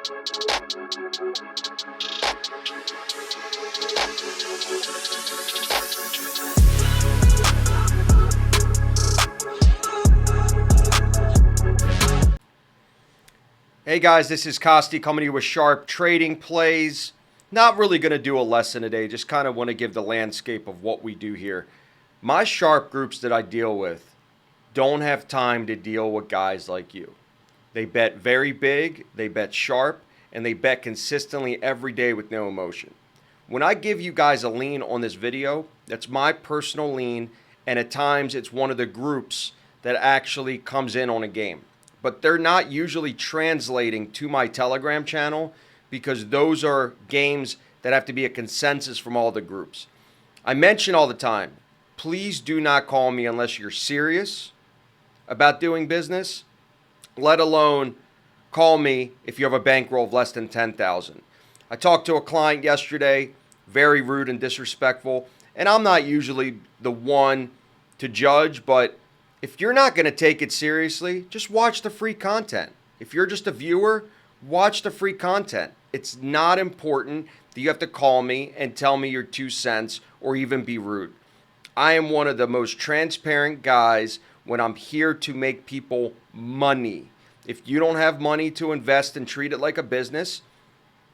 Hey guys, this is Kosty coming to you with sharp trading plays. Not really going to do a lesson today, just kind of want to give the landscape of what we do here. My sharp groups that I deal with don't have time to deal with guys like you. They bet very big, they bet sharp, and they bet consistently every day with no emotion. When I give you guys a lean on this video, that's my personal lean, and at times it's one of the groups that actually comes in on a game. But they're not usually translating to my Telegram channel because those are games that have to be a consensus from all the groups. I mention all the time, please do not call me unless you're serious about doing business, let alone call me if you have a bankroll of less than 10,000. I talked to a client yesterday, very rude and disrespectful, and I'm not usually the one to judge, but if you're not going to take it seriously, just watch the free content. If you're just a viewer, watch the free content. It's not important that you have to call me and tell me your 2 cents or even be rude. I am one of the most transparent guys when I'm here to make people money. If you don't have money to invest and treat it like a business,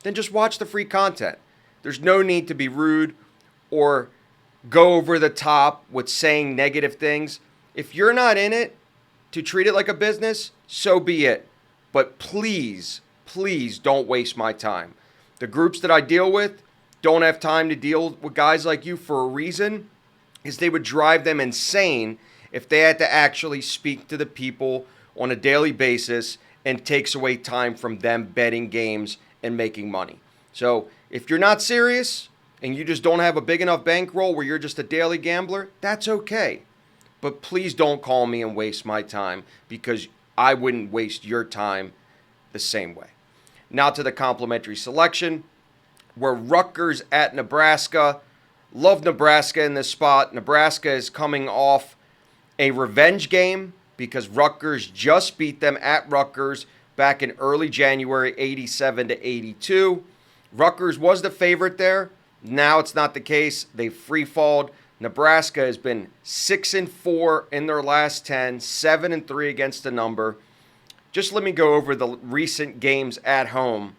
then just watch the free content. There's no need to be rude or go over the top with saying negative things. If you're not in it to treat it like a business, so be it. But please, please don't waste my time. The groups that I deal with don't have time to deal with guys like you for a reason, is they would drive them insane if they had to actually speak to the people on a daily basis and takes away time from them betting games and making money. So if you're not serious and you just don't have a big enough bankroll where you're just a daily gambler, that's okay. But please don't call me and waste my time because I wouldn't waste your time the same way. Now to the complimentary selection. We're Rutgers at Nebraska. Love Nebraska in this spot. Nebraska is coming off a revenge game because Rutgers just beat them at Rutgers back in early January, 87-82. Rutgers was the favorite there. Now it's not the case. They free-falled. Nebraska has been 6-4 in their last 10, 7-3 against the number. Just let me go over the recent games at home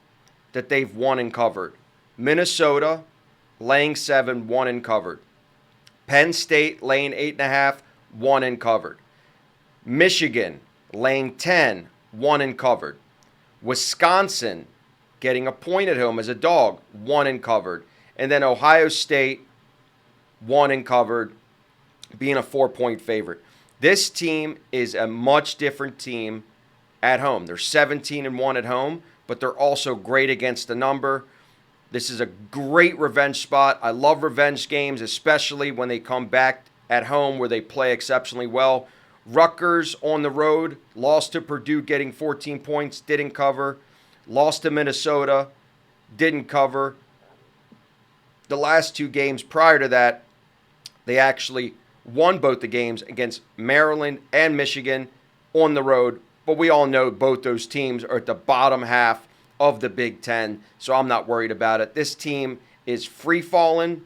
that they've won and covered. Minnesota, laying 7, won and covered. Penn State, laying 8.5, won and covered. Michigan, laying 10, won and covered. Wisconsin, getting a point at home as a dog, won and covered. And then Ohio State, won and covered, being a 4-point favorite. This team is a much different team at home. They're 17-1 at home, but they're also great against the number. This is a great revenge spot. I love revenge games, especially when they come back at home where they play exceptionally well. Rutgers on the road, lost to Purdue getting 14 points, didn't cover. Lost to Minnesota, didn't cover. The last 2 games prior to that, they actually won both the games against Maryland and Michigan on the road. But we all know both those teams are at the bottom half of the Big Ten, so I'm not worried about it. This team is free-falling.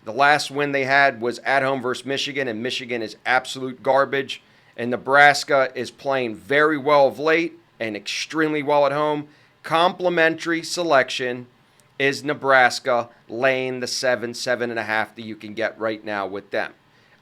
The last win they had was at home versus Michigan, and Michigan is absolute garbage. And Nebraska is playing very well of late and extremely well at home. Complimentary selection is Nebraska laying the 7.5 that you can get right now with them.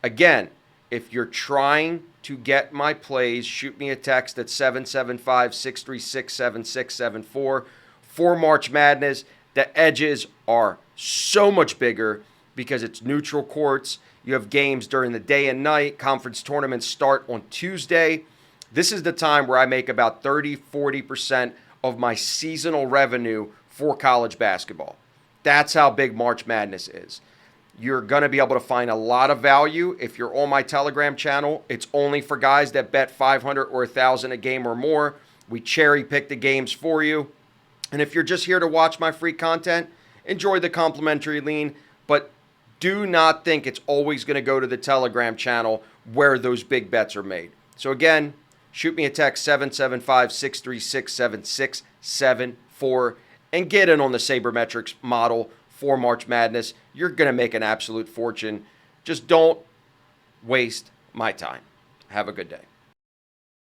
Again, if you're trying to get my plays, shoot me a text at 775-636-7674. For March Madness, the edges are so much bigger because it's neutral courts. You have games during the day and night. Conference tournaments start on Tuesday. This is the time where I make about 30-40% of my seasonal revenue for college basketball. That's how big March Madness is. You're going to be able to find a lot of value if you're on my Telegram channel. It's only for guys that bet 500 or 1,000 a game or more. We cherry pick the games for you. And if you're just here to watch my free content, enjoy the complimentary lean, but do not think it's always going to go to the Telegram channel where those big bets are made. So again, shoot me a text 775-636-7674. for and get in on the sabermetrics model for March Madness. You're going to make an absolute fortune. Just don't waste my time. Have a good day.